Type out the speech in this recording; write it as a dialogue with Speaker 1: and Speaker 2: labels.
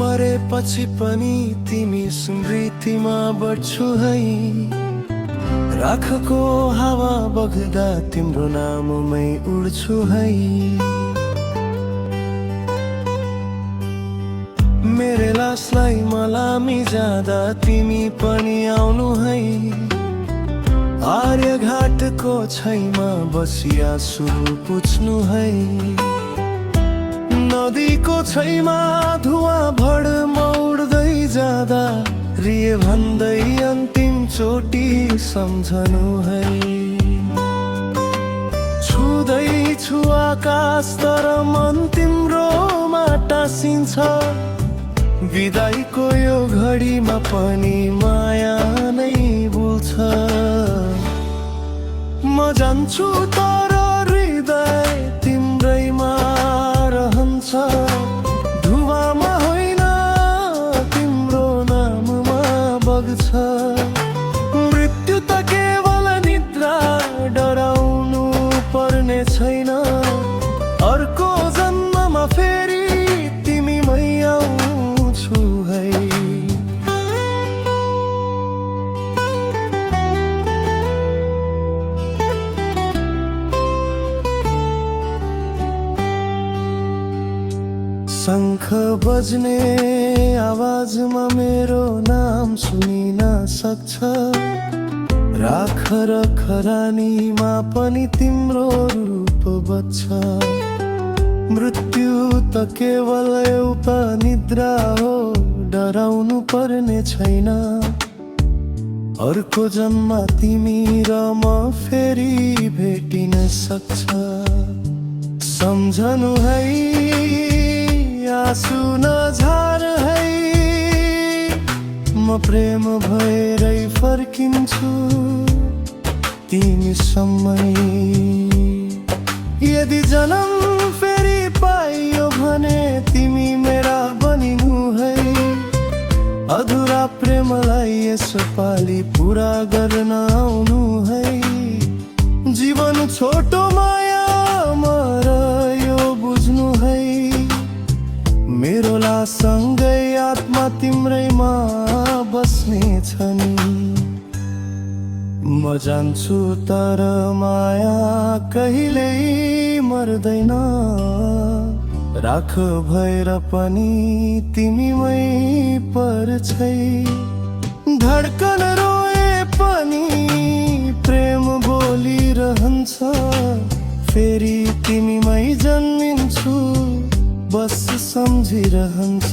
Speaker 1: मरेपछि पनि तिमी स्मृतिमा बढ्छु है। राखको हावा बग्दा तिम्रो नाममै उड्छु है। मेरे लासलाई मलामी जाँदा तिमी पनि आउनु है। आर्यघाटको छैमा बसिया सुरु पुछ्नु है। नदीको छैमा धुवाँ भड मौड्दै जाँदा रिए भन्दै अन्तिम चोटी सम्झनु है। छुँदैछु आकाश तर मन तिम्रोमा टाँसिन्छ। विदाईको यो घडीमा पनि माया नै बोल्छ। म जान्छु तर हृदय तिम्रैमा रहन्छ। धुवामा होइन तिम्रो नाममा बग्छ। मृत्यु त केवल निद्रा डराउनु पर्ने छैन। अर्को जन्ममा फेरि तिमीमै आउँछु है। शंख बज्ने आवाजमा मेरो नाम सुनिन सक्छ। राख रख रानीमा पनि तिम्रो रूप बच्छ। मृत्यु त केवल एउटा निद्रा हो डराउनु पर्ने छैन। अर्को जन्म तिमी र म फेरि भेटिन सक्छ। सम्झनु है आँसु नझार है। म प्रेम भएरै फर्किन्छु तिमीसँगै। यदि जन्म फेरि पाइयो भने तिमी मेरा बनिनु है। अधुरा प्रेमलाई यसपालि पुरा गर्न आउनु है। जीवन छोटो माया मरयो बुझ्नु है। मेरो लाससँगै आत्मा तिम्रैमा बस्ने छ नि। म जान्छु तर माया कहिल्यै मर्दैन। राख भएर पनि तिमीमै पर्छै। धड्कन रोए पनि प्रेम बोलिरहन्छ। फेरि तिमीमै जन्मिन्छु बस सम्झिरहन्छ।